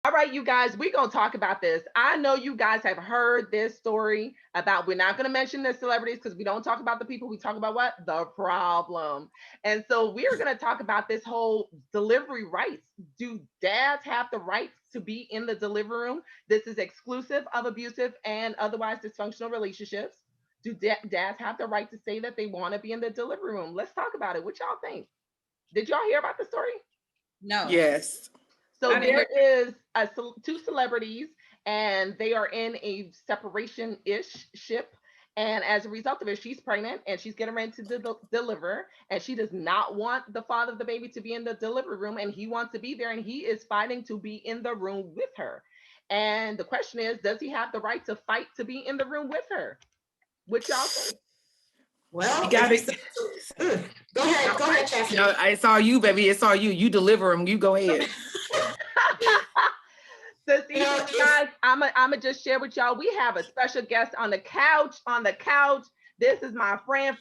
All right, you guys, we're going to talk about this. I know you guys have heard this story about, we're not going to mention the celebrities because we don't talk about the people. We talk about what? The problem. And so we're going to talk about this whole delivery rights. Do dads have the rights to be in the delivery room? This is exclusive of abusive and otherwise dysfunctional relationships. Do dads have the right to say that they want to be in the delivery room? Let's talk about it. What y'all think? Did y'all hear about the story? No, Yes. So I didn't there hear. is two celebrities, and they are in a separation ish ship. And as a result of it, she's pregnant and she's getting ready to deliver. And she does not want the father of the baby to be in the delivery room, and he wants to be there, and he is fighting to be in the room with her. And the question is, does he have the right to fight to be in the room with her? What y'all think? You Well, if got you it. say, go ahead, Chastity. No, it's all you, baby. It's all you. You deliver them. You go ahead. This You know, evening, guys, I'm just share with y'all. We have a special guest on the couch. On the couch, this is my friend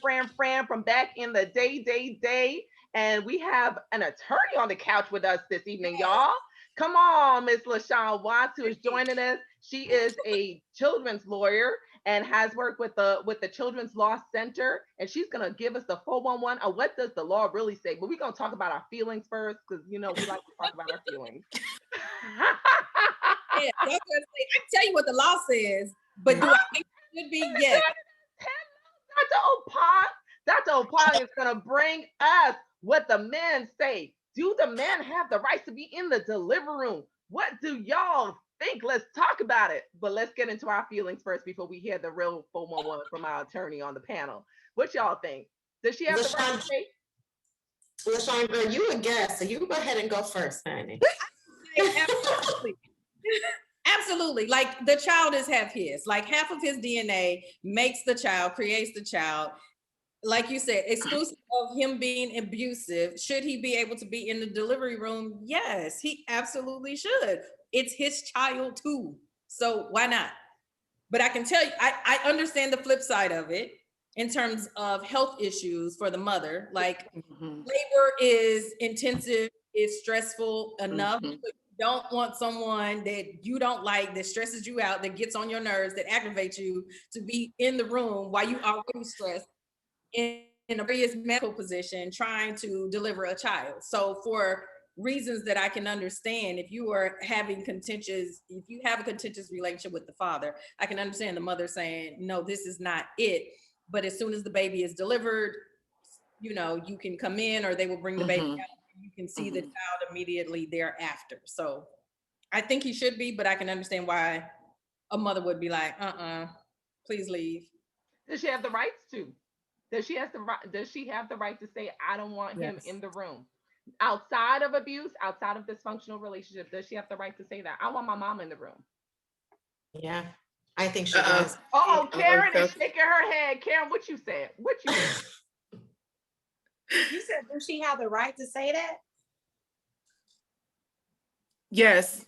from back in the day. And we have an attorney on the couch with us this evening, y'all. Come on, Miss LaShawn Watts, who is joining us. She is a children's lawyer and has worked with the Children's Law Center, and she's gonna give us the 411 on what does the law really say. But we're gonna talk about our feelings first, because we like to talk about our feelings. Yeah, I was gonna say, I can tell you what the law says, but do I think it should be? Yes. Dr. Opong is going to bring us what the men say. Do the men have the rights to be in the delivery room? What do y'all think? Let's talk about it. But let's get into our feelings first before we hear the real 411 from our attorney on the panel. What y'all think? Does she have the right to say? LaShawn, girl, you a guest, so you go ahead and go first, honey. Absolutely. Absolutely. Like the child is half his. Like half of his DNA makes the child, creates the child. Like you said, exclusive of him being abusive, should he be able to be in the delivery room? Yes, he absolutely should. It's his child too. So why not? But I can tell you, I understand the flip side of it in terms of health issues for the mother. Like labor is intensive, is stressful enough. Mhm. But you don't want someone that you don't like, that stresses you out, that gets on your nerves, that aggravates you, to be in the room while you already stressed in a various medical position trying to deliver a child. So for reasons that I can understand, if you are having contentious, if you have a contentious relationship with the father, I can understand the mother saying, no, this is not it. But as soon as the baby is delivered, you can come in, or they will bring the baby Mhm. out. You can see the child immediately thereafter. So I think he should be, but I can understand why a mother would be like, please leave. Does she have the rights to? Does she have the right to say, I don't want him Yes. in the room? Outside of abuse, outside of dysfunctional relationship, does she have the right to say that? I want my mom in the room. Yeah, I think she Uh-oh. does. Oh, Uh-oh. Karen is shaking her head. Karen, what you said? What you said? You said, does she have the right to say that? Yes.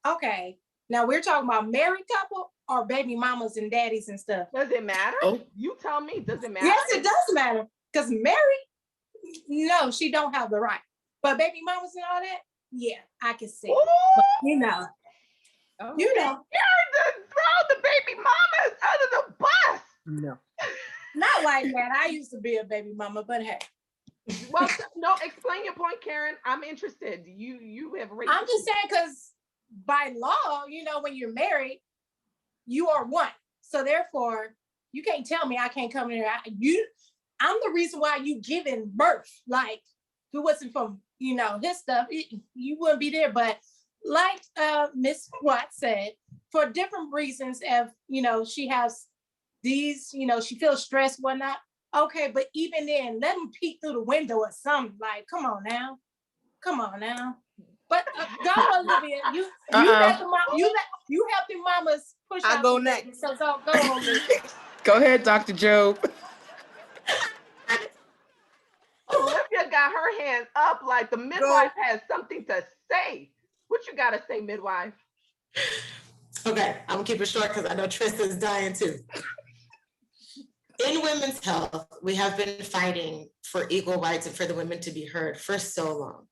Okay. Now we're talking about married couple or baby mamas and daddies and stuff. Does it matter? Oh. You tell me. Does it matter? Yes, it does matter. Because married, no, she don't have the right. But baby mamas and all that, yeah, I can see. Ooh, But, you know, Oh, Karen just throw the baby mamas under the bus. No. not like that. I used to be a baby mama, but hey. Well, no, explain your point, Karen. I'm interested. You have raised. I'm just saying, because by law, when you're married, you are one. So therefore, you can't tell me I can't come in here. I'm the reason why you giving birth. Like, if it wasn't from, his stuff, you wouldn't be there. But like Miss Watt said, for different reasons, if, she has these, she feels stressed, whatnot. Okay, but even then, let them peek through the window or something. Like, come on now. But go, Olivia. You let the mom. You help the mamas push. I'll out go the baby. next. So go, Olivia. Go ahead, Dr. Job. Olivia got her hands up like the midwife has something to say. What you got to say, midwife? Okay, I'm gonna keep it short because I know Trista's dying too. In women's health, we have been fighting for equal rights and for the women to be heard for so long.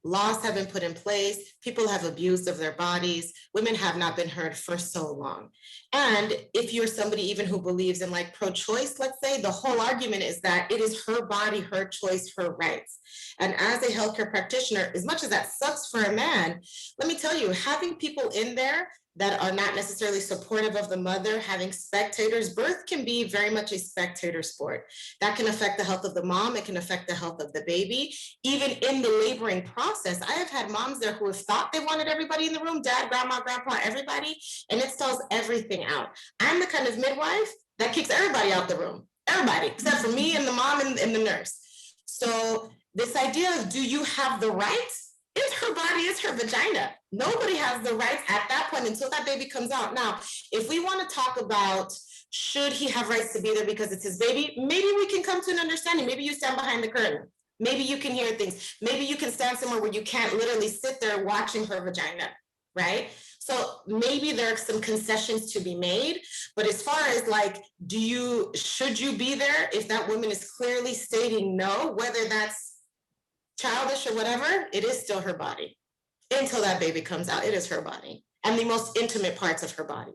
Laws have been put in place. People have abused of their bodies. Women have not been heard for so long. And if you're somebody even who believes in like pro-choice, let's say, the whole argument is that it is her body, her choice, her rights. And as a healthcare practitioner, as much as that sucks for a man, let me tell you, having people in there that are not necessarily supportive of the mother, having spectators, birth can be very much a spectator sport. That can affect the health of the mom, it can affect the health of the baby. Even in the laboring process, I have had moms there who have thought they wanted everybody in the room, dad, grandma, grandpa, everybody, and it stalls everything out. I'm the kind of midwife that kicks everybody out the room, everybody, except for me and the mom and the nurse. So this idea of, do you have the rights? It's her body, it's her vagina. Nobody has the rights at that point until that baby comes out. Now, if we want to talk about, should he have rights to be there because it's his baby, maybe we can come to an understanding. Maybe you stand behind the curtain. Maybe you can hear things. Maybe you can stand somewhere where you can't literally sit there watching her vagina, right? So maybe there are some concessions to be made, but as far as like, should you be there if that woman is clearly stating no, whether that's childish or whatever, it is still her body. Until that baby comes out, it is her body and the most intimate parts of her body.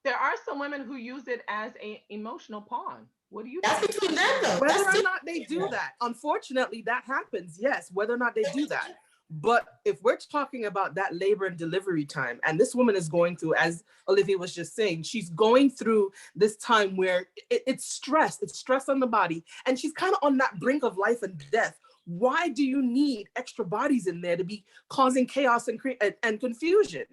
There are some women who use it as an emotional pawn. What do you That's think? between them though. Whether That's or not they do that, unfortunately, that happens. Yes, whether or not they do that. But if we're talking about that labor and delivery time, and this woman is going through, as Olivia was just saying, she's going through this time where it's stress on the body, and she's kind of on that brink of life and death. Why do you need extra bodies in there to be causing chaos and confusion?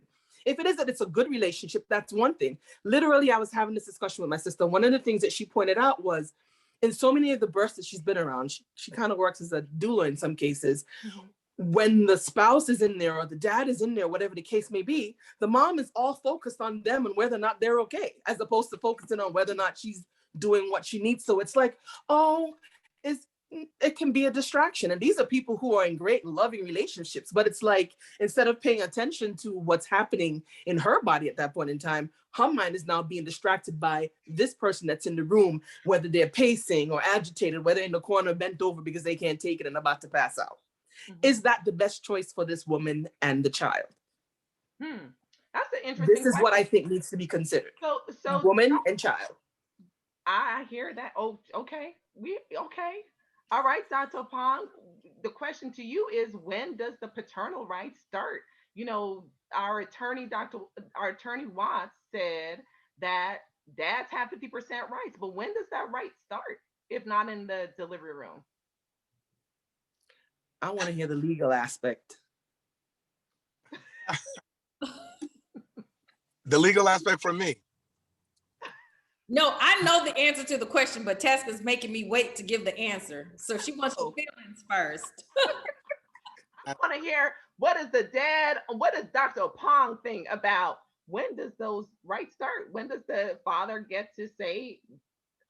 If it is that it's a good relationship, that's one thing. Literally, I was having this discussion with my sister. One of the things that she pointed out was, in so many of the births that she's been around, she kind of works as a doula in some cases. When the spouse is in there or the dad is in there, whatever the case may be, the mom is all focused on them and whether or not they're okay, as opposed to focusing on whether or not she's doing what she needs. So it's like, it can be a distraction. And these are people who are in great loving relationships, but it's like, instead of paying attention to what's happening in her body at that point in time, her mind is now being distracted by this person that's in the room, whether they're pacing or agitated, whether in the corner bent over because they can't take it and about to pass out. Is that the best choice for this woman and the child? That's an interesting This is question. what I think needs to be considered. So woman and child. I hear that. Oh, okay. Okay. All right, Dr. Opong. The question to you is, when does the paternal right start? You know, our attorney Watts said that dads have 50% rights, but when does that right start, if not in the delivery room? I want to hear the legal aspect. The legal aspect for me. No, I know the answer to the question, but Tasca's making me wait to give the answer. So she wants your feelings first. I want to hear, what does Dr. Opong think about, when does those rights start? When does the father get to say,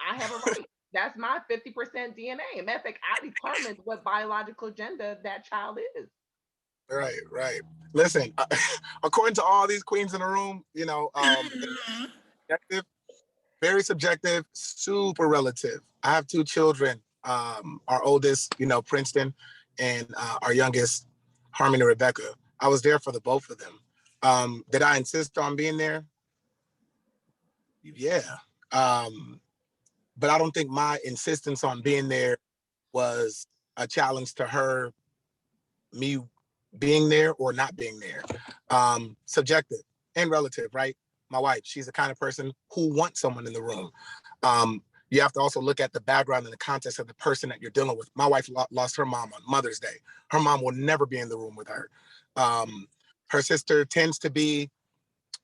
I have a right? That's my 50% DNA. And matter of fact, I determine what biological gender that child is. Right. Listen, according to all these queens in the room, you know, subjective, very subjective, super relative. I have two children. Our oldest, you know, Princeton, and our youngest, Harmony Rebecca. I was there for the both of them. Did I insist on being there? Yeah. But I don't think my insistence on being there was a challenge to her, me being there or not being there. Subjective and relative, right? My wife, she's the kind of person who wants someone in the room. You have to also look at the background and the context of the person that you're dealing with. My wife lost her mom on Mother's Day. Her mom will never be in the room with her. Her sister tends to be,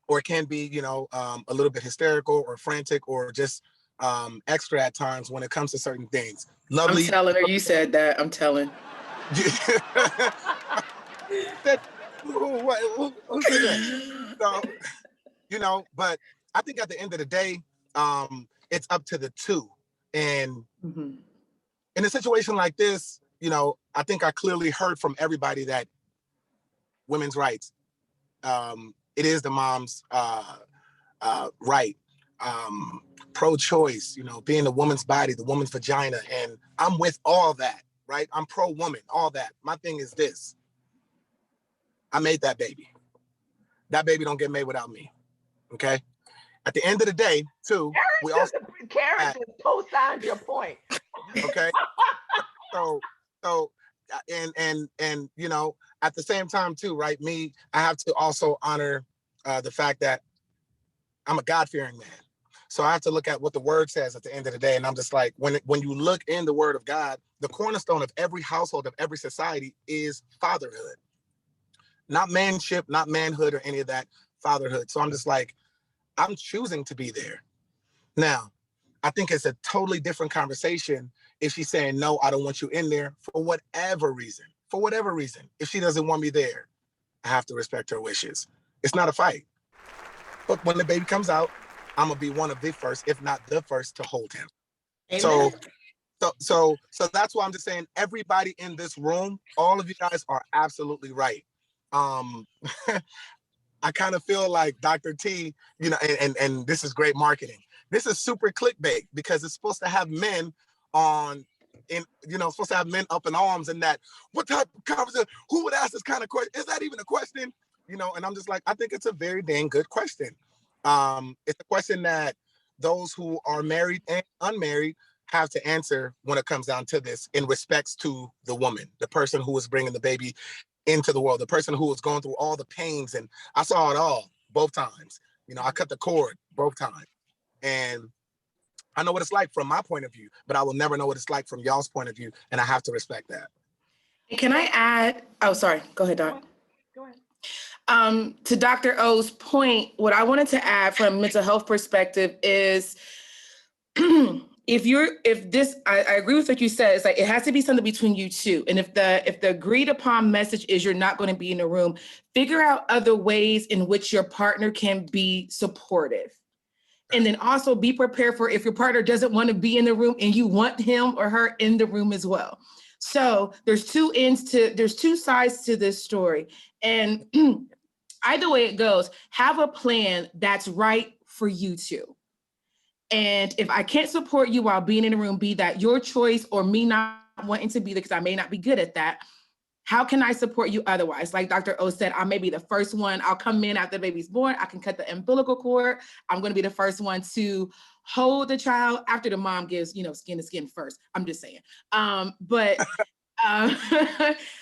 or can be, you know, a little bit hysterical or frantic or just extra at times when it comes to certain things. Lovely. I'm telling her you said that. I'm telling. Who said that? So, you know, but I think at the end of the day, it's up to the two. And in a situation like this, you know, I think I clearly heard from everybody that women's rights, it is the mom's right. Pro-choice, you know, being the woman's body, the woman's vagina. And I'm with all that, right? I'm pro-woman, all that. My thing is this. I made that baby. That baby don't get made without me, okay? At the end of the day, too, Karen just co-signed your point. Okay. so and you know, at the same time too, right? I have to also honor the fact that I'm a God-fearing man. So I have to look at what the word says at the end of the day. And I'm just like, when you look in the word of God, the cornerstone of every household, of every society is fatherhood. Not manship, not manhood or any of that, fatherhood. So I'm just like, I'm choosing to be there. Now, I think it's a totally different conversation if she's saying, no, I don't want you in there for whatever reason. For whatever reason. If she doesn't want me there, I have to respect her wishes. It's not a fight. But when the baby comes out, I'm going to be one of the first, if not the first, to hold him. Amen. So that's why I'm just saying, everybody in this room, all of you guys are absolutely right. I kind of feel like Dr. T, you know, and this is great marketing. This is super clickbait because it's supposed to have men supposed to have men up in arms and that, what type of conversation, who would ask this kind of question? Is that even a question? You know, and I'm just like, I think it's a very dang good question. It's a question that those who are married and unmarried have to answer when it comes down to this in respects to the woman, the person who is bringing the baby into the world, the person who was going through all the pains. And I saw it all both times. You know, I cut the cord both times. And I know what it's like from my point of view, but I will never know what it's like from y'all's point of view. And I have to respect that. Can I add? Oh, sorry. Go ahead, Doc. Go ahead. To Dr. O's point, what I wanted to add from a mental health perspective is I agree with what you said. It's like, it has to be something between you two. And if the agreed upon message is you're not going to be in the room, figure out other ways in which your partner can be supportive. And then also be prepared for if your partner doesn't want to be in the room and you want him or her in the room as well. So there's two sides to this story. And either way it goes, have a plan that's right for you two. And if I can't support you while being in the room, be that your choice or me not wanting to be there because I may not be good at that, how can I support you otherwise? Like Dr. O said, I may be the first one. I'll come in after the baby's born. I can cut the umbilical cord. I'm going to be the first one to hold the child after the mom gives, skin to skin first. I'm just saying. But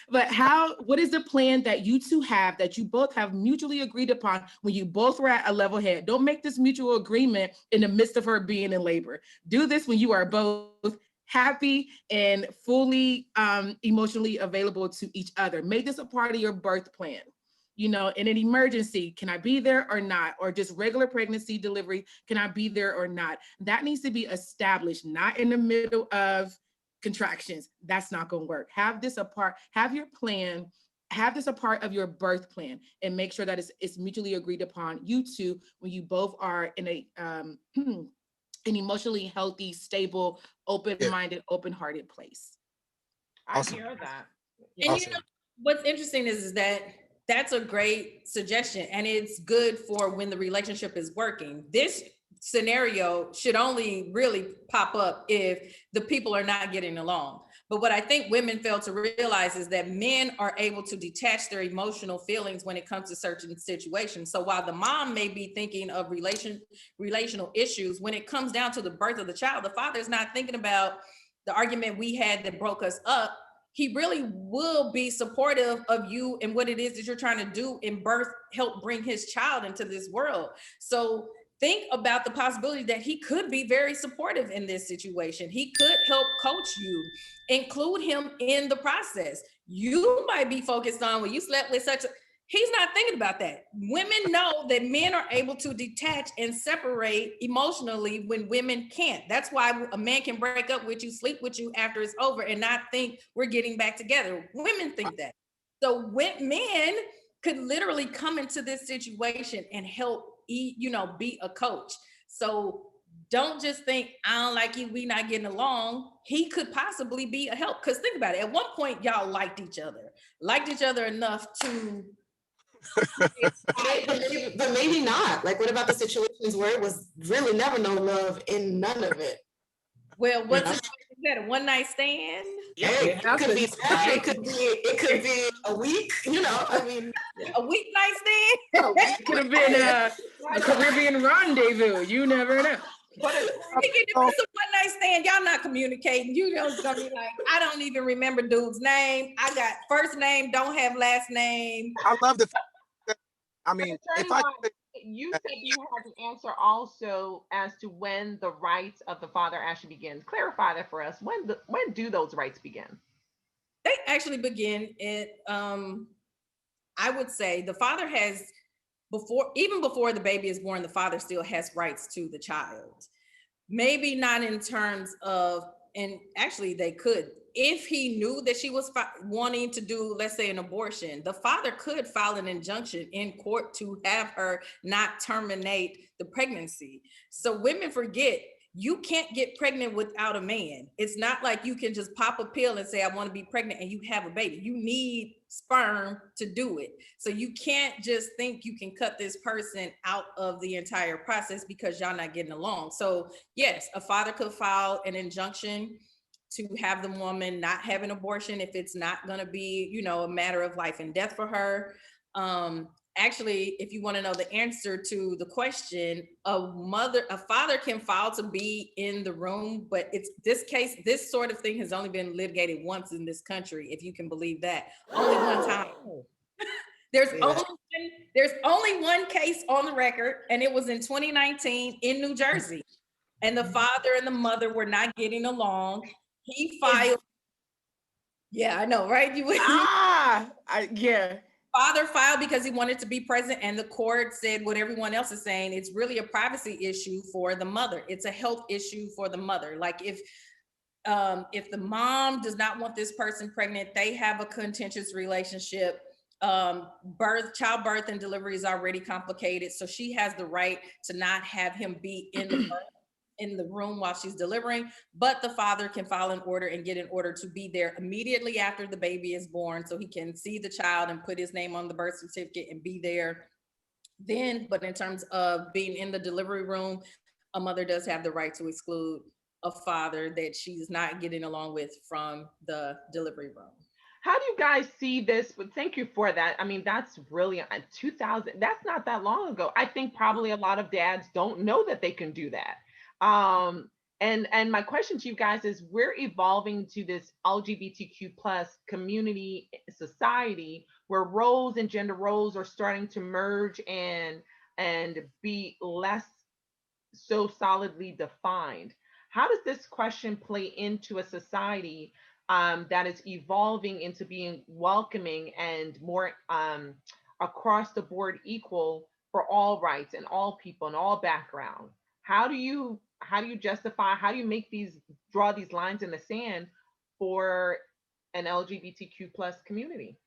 what is the plan that you two have that you both have mutually agreed upon when you both were at a level head? Don't make this mutual agreement in the midst of her being in labor. Do this when you are both happy and fully emotionally available to each other. Make this a part of your birth plan. In an emergency, can I be there or not? Or just regular pregnancy delivery, can I be there or not? That needs to be established, not in the middle of contractions. That's not going to work. Have this a part of your birth plan and make sure that it's mutually agreed upon, you two, when you both are in an emotionally healthy, stable, open-minded, open-hearted place. Awesome. I hear that. And awesome. What's interesting is that that's a great suggestion, and it's good for when the relationship is working. This scenario should only really pop up if the people are not getting along. But what I think women fail to realize is that men are able to detach their emotional feelings when it comes to certain situations. So while the mom may be thinking of relational issues, when it comes down to the birth of the child, the father is not thinking about the argument we had that broke us up. He really will be supportive of you and what it is that you're trying to do in birth, help bring his child into this world. So think about the possibility that he could be very supportive in this situation. He could help coach you, include him in the process. You might be focused on, well, you slept with such a, he's not thinking about that. Women know that men are able to detach and separate emotionally when women can't. That's why a man can break up with you, sleep with you after it's over and not think we're getting back together. Women think that. So when men could literally come into this situation and help be a coach. So don't just think, I don't like you, we not getting along. He could possibly be a help. Because think about it, at one point, y'all liked each other enough to but maybe not. Like, what about the situations where it was really never no love in none of it? Well, what situations Is that a one night stand? Yeah, it could be that. It could be a week. You know, I mean, A weeknight stand? It could have been a Caribbean rendezvous. You never know. But it's If it's a one night stand, y'all not communicating. You know, it's gonna be like, I don't even remember dude's name. I got first name, don't have last name. I love the fact that, I mean, if I you said you had an answer also as to when the rights of the father actually begins. Clarify that for us. When do those rights begin? They actually begin at I would say the father has even before the baby is born, the father still has rights to the child. Maybe not in terms of, and actually they could, if he knew that she was wanting to do, let's say, an abortion, the father could file an injunction in court to have her not terminate the pregnancy. So women forget, you can't get pregnant without a man. It's not like you can just pop a pill and say, I want to be pregnant, and you have a baby. You need sperm to do it. So you can't just think you can cut this person out of the entire process because y'all not getting along. So yes, a father could file an injunction to have the woman not have an abortion if it's not going to be, you know, a matter of life and death for her. Actually, if you want to know the answer to the question, a father can file to be in the room, but it's this sort of thing has only been litigated once in this country, if you can believe that. Only one time. There's only one case on the record, and it was in 2019 in New Jersey. And the father and the mother were not getting along. He filed. Yeah, I know, right? Yeah. Father filed because he wanted to be present, and the court said what everyone else is saying. It's really a privacy issue for the mother. It's a health issue for the mother. Like if the mom does not want this person pregnant, they have a contentious relationship. Childbirth and delivery is already complicated, so she has the right to not have him be in the room while she's delivering, but the father can file an order and get an order to be there immediately after the baby is born, so he can see the child and put his name on the birth certificate and be there then. But in terms of being in the delivery room, a mother does have the right to exclude a father that she's not getting along with from the delivery room. How do you guys see this? But thank you for that. I mean, that's really 2000. That's not that long ago. I think probably a lot of dads don't know that they can do that. And my question to you guys is, we're evolving to this LGBTQ plus community society where roles and gender roles are starting to merge and be less so solidly defined. How does this question play into a society that is evolving into being welcoming and more across the board equal for all rights and all people and all backgrounds? How do you justify, how do you draw these lines in the sand for an LGBTQ plus community?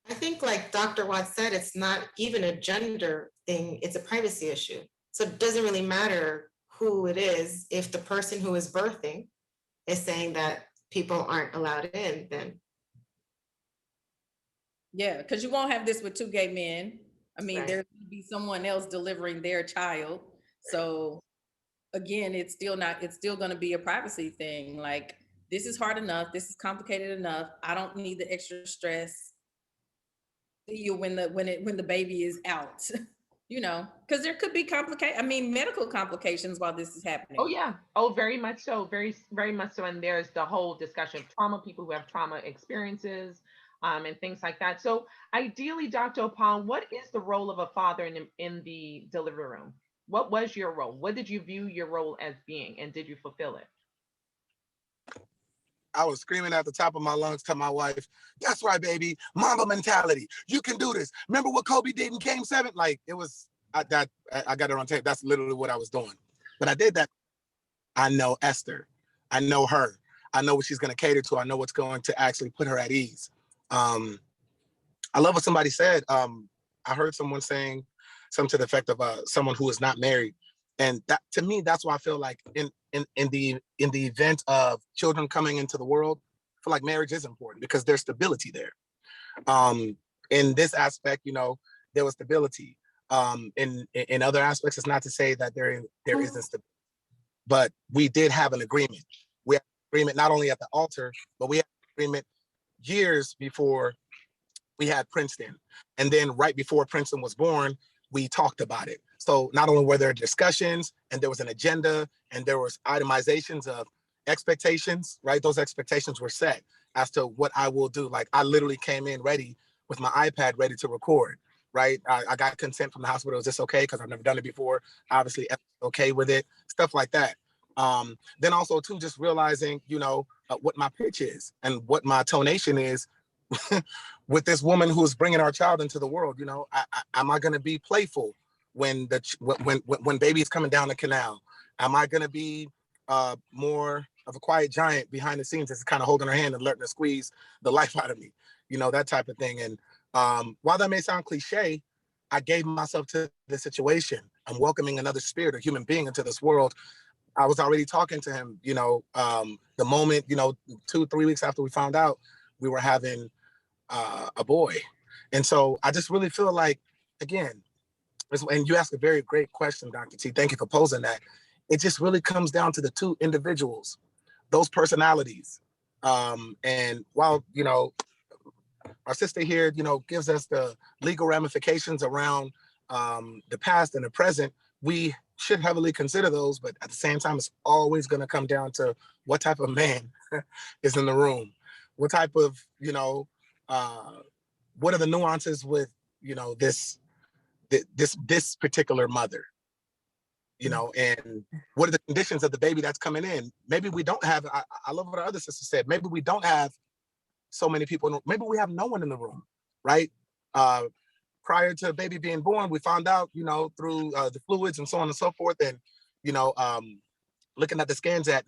I think, like Dr. Watts said, it's not even a gender thing, it's a privacy issue. So it doesn't really matter who it is. If the person who is birthing is saying that people aren't allowed in, then. Yeah, because you won't have this with two gay men. I mean, Right. There's going to be someone else delivering their child. So again, it's still going to be a privacy thing. Like, this is hard enough. This is complicated enough. I don't need the extra stress. See you when the baby is out, you know, because there could be medical complications while this is happening. Oh yeah. Oh, very much so. Very, very much so. And there's the whole discussion of trauma, people who have trauma experiences, and things like that. So ideally, Dr. Opong, what is the role of a father in the delivery room? What was your role? What did you view your role as being, and did you fulfill it? I was screaming at the top of my lungs to my wife, "That's right, baby, Mamba mentality. You can do this. Remember what Kobe did in Game 7? Like, it was, I got it on tape. That's literally what I was doing. But I did that. I know Esther. I know her. I know what she's going to cater to. I know what's going to actually put her at ease. I love what somebody said. I heard someone saying something to the effect of someone who is not married. And that, to me, that's why I feel like in the event of children coming into the world, I feel like marriage is important because there's stability there. In this aspect, you know, there was stability. In other aspects, it's not to say that there isn't stability, but we did have an agreement agreement not only at the altar, but we had agreement years before we had Princeton. And then right before Princeton was born, we talked about it. So not only were there discussions and there was an agenda and there was itemizations of expectations, right? Those expectations were set as to what I will do. Like I literally came in ready with my iPad ready to record, right? I got consent from the hospital. Is this okay? Because I've never done it before. Obviously okay with it, stuff like that. Then also too, just realizing, what my pitch is and what my tonation is with this woman who's bringing our child into the world. Am I going to be playful when baby is coming down the canal? Am I going to be more of a quiet giant behind the scenes that's kind of holding her hand and letting her squeeze the life out of me? That type of thing. And while that may sound cliche, I gave myself to the situation. I'm welcoming another spirit, a human being into this world. I was already talking to him, the moment, 2-3 weeks after we found out we were having a boy. And so I just really feel like, again, and you asked a very great question, Dr. T. Thank you for posing that. It just really comes down to the two individuals, those personalities. And while, our sister here, gives us the legal ramifications around the past and the present, we should heavily consider those, but at the same time, it's always going to come down to what type of man is in the room, what type of, what are the nuances with, this particular mother, and what are the conditions of the baby that's coming in? Maybe we don't have, I love what our other sister said, maybe we don't have so many people, maybe we have no one in the room, right? Prior to baby being born, we found out, through the fluids and so on and so forth. And, looking at the scans that,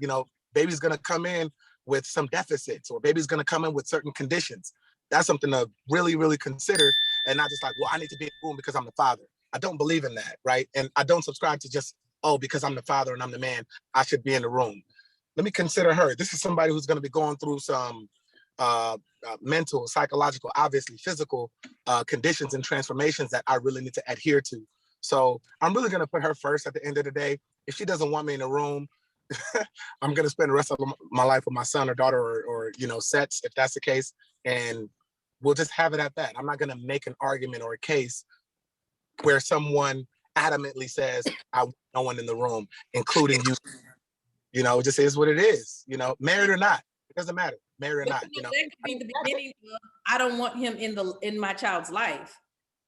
baby's going to come in with some deficits, or baby's going to come in with certain conditions. That's something to really, really consider, and not just like, well, I need to be in the room because I'm the father. I don't believe in that, right? And I don't subscribe to just, because I'm the father and I'm the man, I should be in the room. Let me consider her. This is somebody who's going to be going through some mental, psychological, obviously physical conditions and transformations that I really need to adhere to. So I'm really going to put her first at the end of the day. If she doesn't want me in the room, I'm going to spend the rest of my life with my son or daughter or sets, if that's the case. And we'll just have it at that. I'm not going to make an argument or a case where someone adamantly says, I want no one in the room, including you. It just is what it is, married or not. It doesn't matter, married or not. That could be the beginning of, I don't want him in my child's life.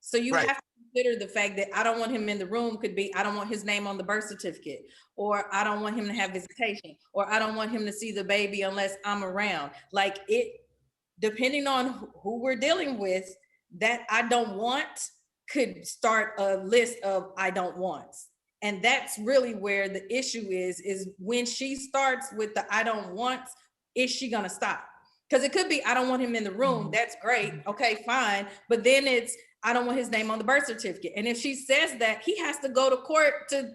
So you have to consider the fact that I don't want him in the room could be, I don't want his name on the birth certificate, or I don't want him to have visitation, or I don't want him to see the baby unless I'm around. Like it, depending on who we're dealing with, that I don't want could start a list of I don't wants. And that's really where the issue is when she starts with the I don't want, is she gonna stop? Because it could be, I don't want him in the room. That's great. Okay, fine. But then it's, I don't want his name on the birth certificate. And if she says that, he has to go to court to,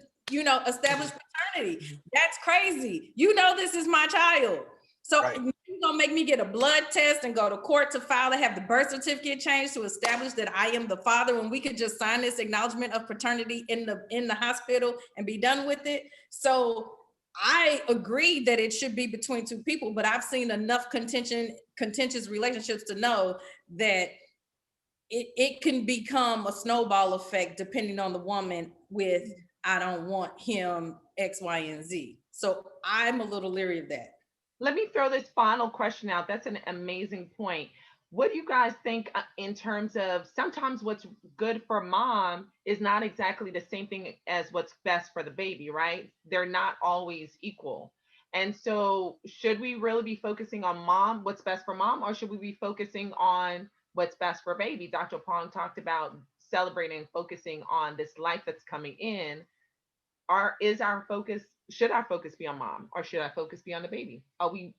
establish paternity. That's crazy. This is my child. So you're gonna make me get a blood test and go to court to file to have the birth certificate changed to establish that I am the father, when we could just sign this acknowledgement of paternity in the hospital and be done with it. So I agree that it should be between two people, but I've seen enough contentious relationships to know that it can become a snowball effect depending on the woman with, I don't want him X, Y, and Z. So I'm a little leery of that. Let me throw this final question out. That's an amazing point. What do you guys think in terms of sometimes what's good for mom is not exactly the same thing as what's best for the baby, right? They're not always equal. And so should we really be focusing on mom, what's best for mom, or should we be focusing on what's best for baby? Dr. Opong talked about celebrating and focusing on this life that's coming in. Should our focus be on mom, or should our focus be on the baby? Are we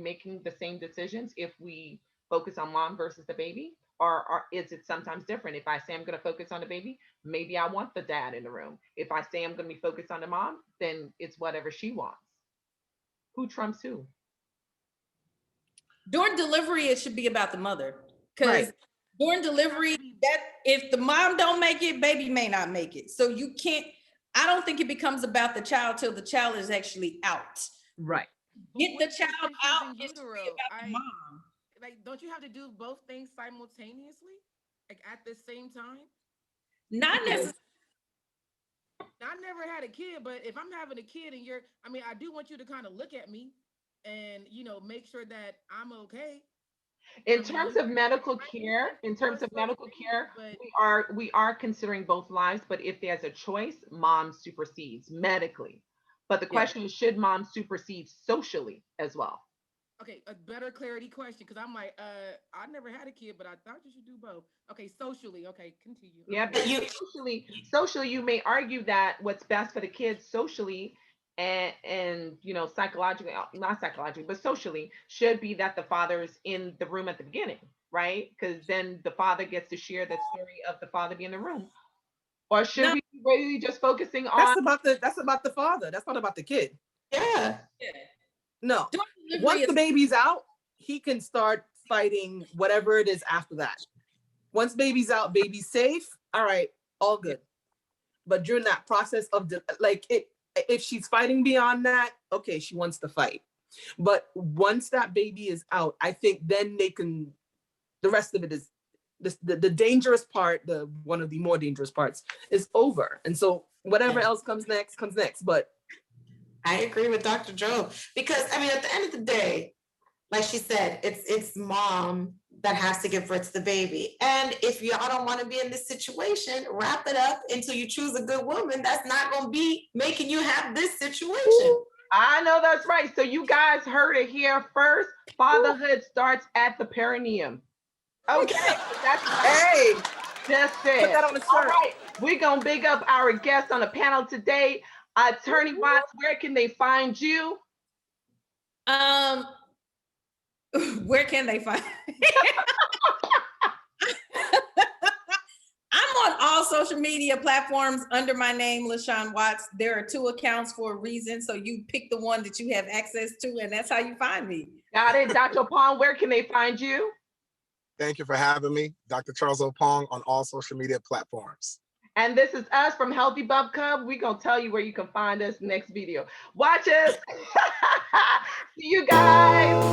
making the same decisions if we focus on mom versus the baby? Or is it sometimes different? If I say I'm going to focus on the baby, maybe I want the dad in the room. If I say I'm going to be focused on the mom, then it's whatever she wants. Who trumps who? During delivery, it should be about the mother. Because during delivery, that if the mom don't make it, baby may not make it. So you can't, I don't think it becomes about the child till the child is actually out. Right. Get the What child decisions out in and just utero? worry about the mom. Like, don't you have to do both things simultaneously, like at the same time? Not necessarily. I never had a kid, but if I'm having a kid and I do want you to kind of look at me and, make sure that I'm okay. In terms of medical care, But we are considering both lives, but if there's a choice, mom supersedes medically. But the Yeah. question is, should mom supersede socially as well? okay, a better clarity question, because I'm like, I never had a kid, but I thought you should do both. Okay, socially. Okay, continue. Yeah, But because socially, you may argue that what's best for the kids socially and psychologically, not psychologically, but socially, should be that the father's in the room at the beginning, right? Because then the father gets to share that story of the father being in the room. Or should No. we be really just focusing on That's about the father. That's not about the kid. yeah. No. During delivery Once the is- baby's out, he can start fighting whatever it is after that. Once baby's out, baby's safe. All right, all good. But during that process of if she's fighting beyond that, okay, she wants to fight. But once that baby is out, I think then they can. The rest of it is the dangerous part. One of the more dangerous parts is over, and so whatever else comes next comes next. But I agree with Dr. Joe because I mean, at the end of the day, like she said, it's mom that has to give birth to the baby. And if y'all don't want to be in this situation, wrap it up until you choose a good woman that's not going to be making you have this situation. I know that's right. So you guys heard it here first. Fatherhood starts at the perineum. Okay, that's hey, just put it. that on the All shirt. right, we're gonna big up our guests on the panel today. Attorney Watts, where can they find you? Where can they find? I'm on all social media platforms under my name, LaShawn Watts. There are 2 accounts for a reason, so you pick the one that you have access to, and that's how you find me. Got it. Dr. Opong, where can they find you? Thank you for having me, Dr. Charles Opong, on all social media platforms. And this is us from Healthy Bub Cub. We're gonna tell you where you can find us next video. Watch us. See you guys.